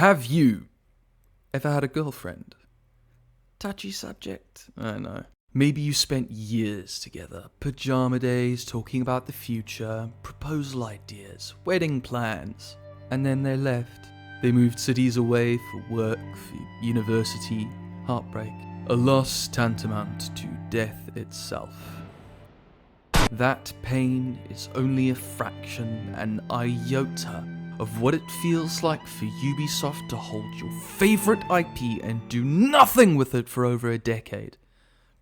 Have you ever had a girlfriend? Touchy subject, I know. Maybe you spent years together, pajama days, talking about the future, proposal ideas, wedding plans, and then they left. They moved cities away for work, for university, heartbreak, a loss tantamount to death itself. That pain is only a fraction, an iota, of what it feels like for Ubisoft to hold your favorite IP and do nothing with it for over a decade.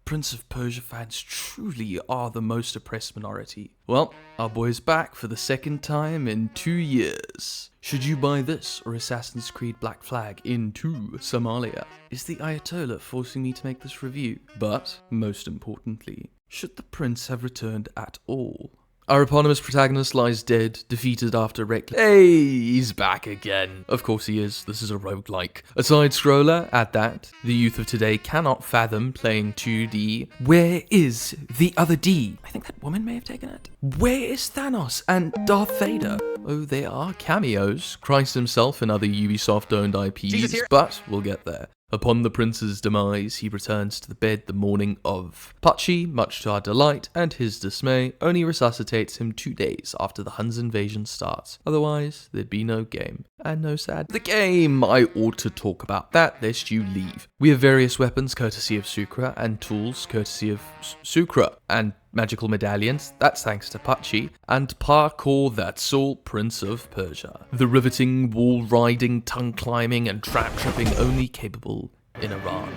Prince of Persia fans truly are the most oppressed minority. Well, our boy's back for the second time in 2 years. Should you buy this or Assassin's Creed Black Flag into Somalia? Is the Ayatollah forcing me to make this review? But, most importantly, should the prince have returned at all? Our eponymous protagonist lies dead, defeated after reckless— Hey, he's back again. Of course he is, this is a roguelike. A side-scroller, at that. The youth of today cannot fathom playing 2D. Where is the other D? I think that woman may have taken it. Where is Thanos and Darth Vader? Oh, they are cameos. Christ himself and other Ubisoft-owned IPs, but we'll get there. Upon the prince's demise, he returns to the bed the morning of. Pachi, much to our delight and his dismay, only resuscitates him 2 days after the Hun's invasion starts. Otherwise, there'd be no game. And no sad. The game! I ought to talk about that, lest you leave. We have various weapons courtesy of Sukra, and tools courtesy of Sukra, and magical medallions, that's thanks to Pachi, and parkour, that's all Prince of Persia. The riveting, wall-riding, tongue-climbing, and trap-tripping only capable in Iran.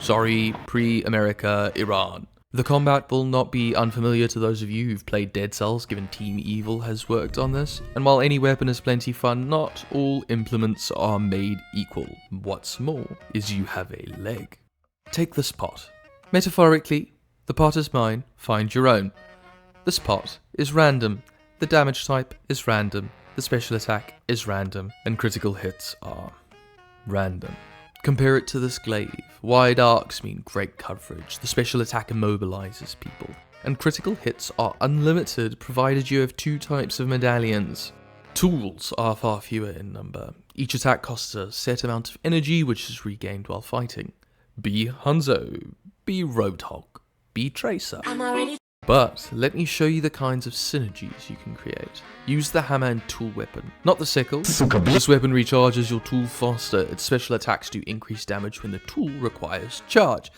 Sorry, pre-America, Iran. The combat will not be unfamiliar to those of you who've played Deadcells, given Team Evil has worked on this, and while any weapon is plenty fun, not all implements are made equal. What's more, is you have a leg. Take this pot. Metaphorically, the pot is mine, find your own. This pot is random, the damage type is random, the special attack is random, and critical hits are random. Compare it to this glaive. Wide arcs mean great coverage, the special attack immobilizes people, and critical hits are unlimited provided you have 2 types of medallions. Tools are far fewer in number. Each attack costs a set amount of energy which is regained while fighting. Be Hanzo, be Roadhog, be Tracer. But let me show you the kinds of synergies you can create. Use the hammer and tool weapon, not the sickle. This weapon recharges your tool faster, its special attacks do increased damage when the tool requires charge,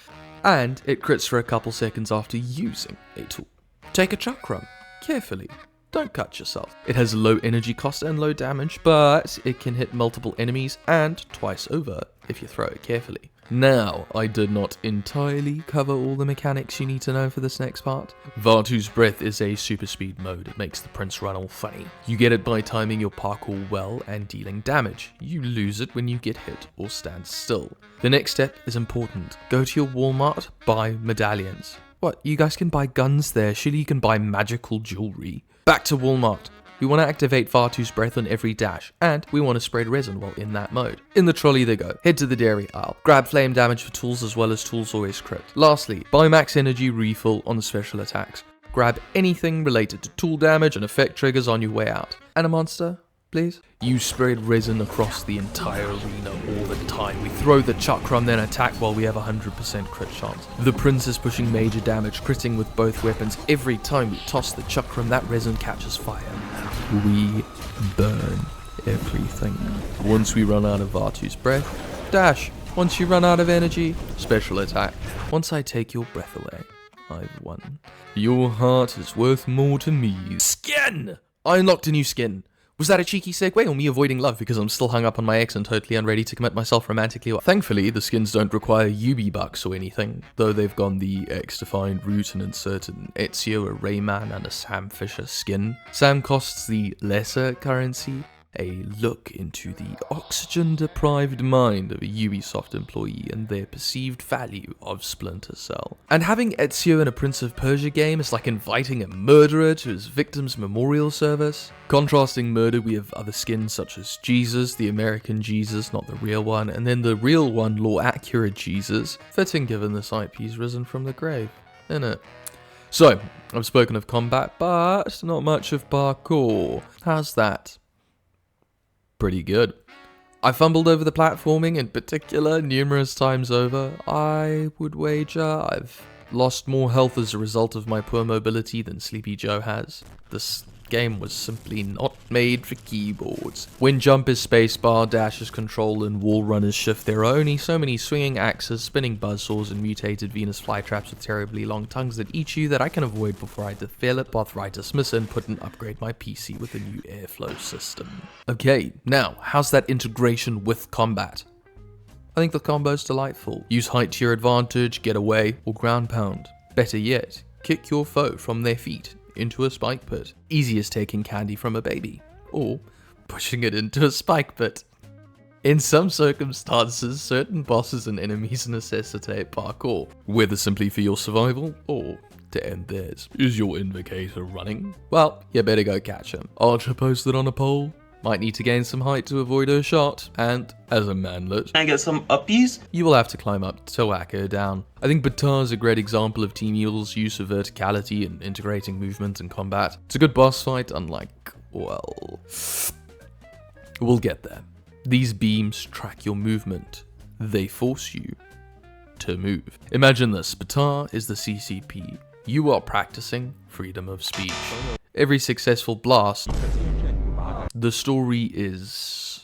and it crits for a couple seconds after using a tool. Take a chakram, carefully. Don't cut yourself. It has low energy cost and low damage, but it can hit multiple enemies and twice over if you throw it carefully. Now, I did not entirely cover all the mechanics you need to know for this next part. Vartu's Breath is a super speed mode. It makes the prince run all funny. You get it by timing your parkour well and dealing damage. You lose it when you get hit or stand still. The next step is important. Go to your Walmart, buy medallions. What, you guys can buy guns there? Surely you can buy magical jewelry. Back to Walmart. We want to activate Vartu's Breath on every dash, and we want to spread resin while in that mode. In the trolley they go. Head to the dairy aisle. Grab flame damage for tools as well as tools always crit. Lastly, buy max energy refill on the special attacks. Grab anything related to tool damage and effect triggers on your way out. And a monster, please? You spread resin across the entire arena all the time. We throw the chakram then attack while we have 100% crit chance. The prince is pushing major damage, critting with both weapons. Every time we toss the chakram, that resin catches fire. We burn everything. Once we run out of Vartu's Breath, dash. Once you run out of energy, special attack. Once I take your breath away, I've won. Your heart is worth more to me. Skin! I unlocked a new skin. Was that a cheeky segue or me avoiding love because I'm still hung up on my ex and totally unready to commit myself romantically? Thankfully, the skins don't require UB bucks or anything, though they've gone the X-defined route and inserted an Ezio, a Rayman, and a Sam Fisher skin. Sam costs the lesser currency, a look into the oxygen-deprived mind of a Ubisoft employee and their perceived value of Splinter Cell. And having Ezio in a Prince of Persia game is like inviting a murderer to his victim's memorial service. Contrasting murder, we have other skins such as Jesus, the American Jesus, not the real one, and then the real one, law-accurate Jesus, fitting given this IP's risen from the grave, innit? So, I've spoken of combat, but not much of parkour. How's that? Pretty good. I fumbled over the platforming in particular numerous times over. I would wager I've lost more health as a result of my poor mobility than Sleepy Joe has. This game was simply not made for keyboards. When jump is spacebar, dash is control, and wall run is shift, there are only so many swinging axes, spinning buzzsaws, and mutated Venus flytraps with terribly long tongues that eat you that I can avoid before I develop arthritis, miss input, and upgrade my PC with a new airflow system. Okay, now, how's that integration with combat? I think the combo's delightful. Use height to your advantage, get away, or ground pound. Better yet, kick your foe from their feet into a spike pit. Easy as taking candy from a baby, or pushing it into a spike pit. In some circumstances, certain bosses and enemies necessitate parkour, whether simply for your survival or to end theirs. Is your invocator running? Well, you better go catch him. Archer posted on a pole. Might need to gain some height to avoid a shot, and as a manlet, Can I get some uppies? you will have to climb up to whack her down. I think Batar is a great example of Team Evil's use of verticality and integrating movement and combat. It's a good boss fight, unlike, well, we'll get there. These beams track your movement. They force you to move. Imagine this, Batar is the CCP. You are practicing freedom of speech. Every successful blast, the story is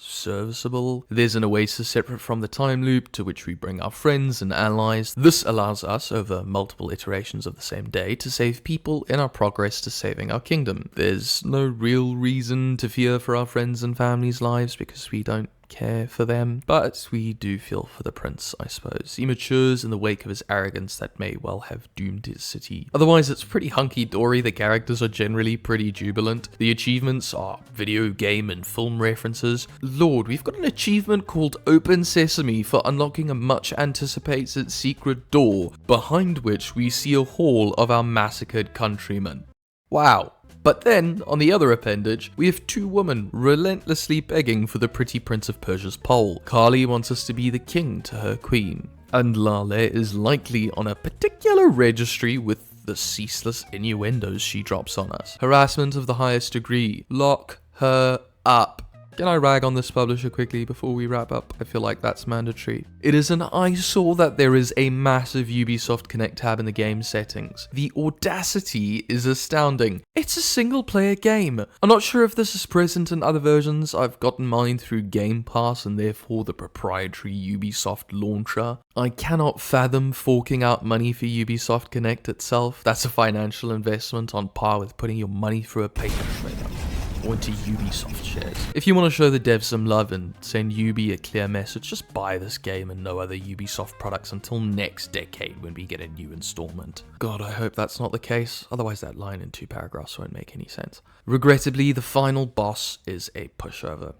serviceable. There's an oasis separate from the time loop to which we bring our friends and allies. This allows us, over multiple iterations of the same day, to save people in our progress to saving our kingdom. There's no real reason to fear for our friends and family's lives because we don't care for them, but we do feel for the prince, I suppose. He matures in the wake of his arrogance that may well have doomed his city. Otherwise, it's pretty hunky-dory. The characters are generally pretty jubilant. The achievements are video game and film references. Lord, we've got an achievement called Open Sesame for unlocking a much-anticipated secret door, behind which we see a hall of our massacred countrymen. Wow. But then, on the other appendage, we have two women relentlessly begging for the pretty Prince of Persia's pole. Kali wants us to be the king to her queen, and Lale is likely on a particular registry with the ceaseless innuendos she drops on us. Harassment of the highest degree. Lock her up. Can I rag on this publisher quickly before we wrap up? I feel like that's mandatory. It is an eyesore that there is a massive Ubisoft Connect tab in the game settings. The audacity is astounding. It's a single player game. I'm not sure if this is present in other versions. I've gotten mine through Game Pass and therefore the proprietary Ubisoft launcher. I cannot fathom forking out money for Ubisoft Connect itself. That's a financial investment on par with putting your money through a paper shredder or into Ubisoft shares. If you want to show the devs some love and send Ubi a clear message, just buy this game and no other Ubisoft products until next decade when we get a new installment. God, I hope that's not the case, otherwise that line in 2 paragraphs won't make any sense. Regrettably, the final boss is a pushover.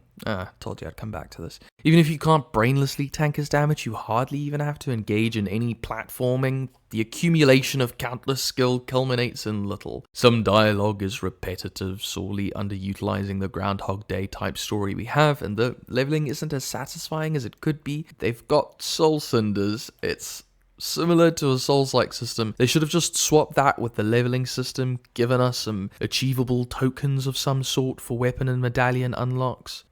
Told you I'd come back to this. Even if you can't brainlessly tank his damage, you hardly even have to engage in any platforming. The accumulation of countless skill culminates in little. Some dialogue is repetitive, sorely underutilizing the Groundhog Day type story we have, and the leveling isn't as satisfying as it could be. They've got soul cinders. It's similar to a Souls-like system. They should have just swapped that with the leveling system, given us some achievable tokens of some sort for weapon and medallion unlocks.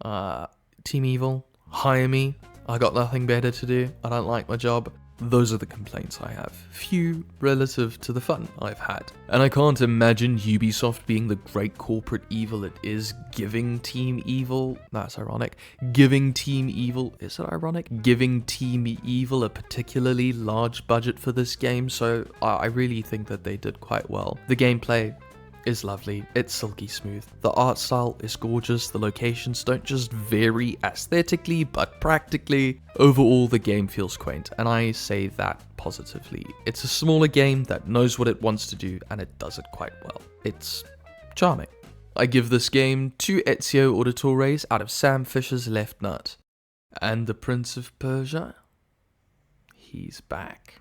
Team Evil, hire me. I got nothing better to do. I don't like my job. Those are the complaints I have. Few relative to the fun I've had. And I can't imagine Ubisoft being the great corporate evil it is, giving Team Evil, that's ironic, giving Team Evil, is it ironic? Giving Team Evil a particularly large budget for this game, so I really think that they did quite well. The gameplay is lovely, it's silky smooth. The art style is gorgeous, the locations don't just vary aesthetically, but practically. Overall, the game feels quaint, and I say that positively. It's a smaller game that knows what it wants to do, and it does it quite well. It's charming. I give this game 2 Ezio Auditores out of Sam Fisher's left nut. And the Prince of Persia? He's back.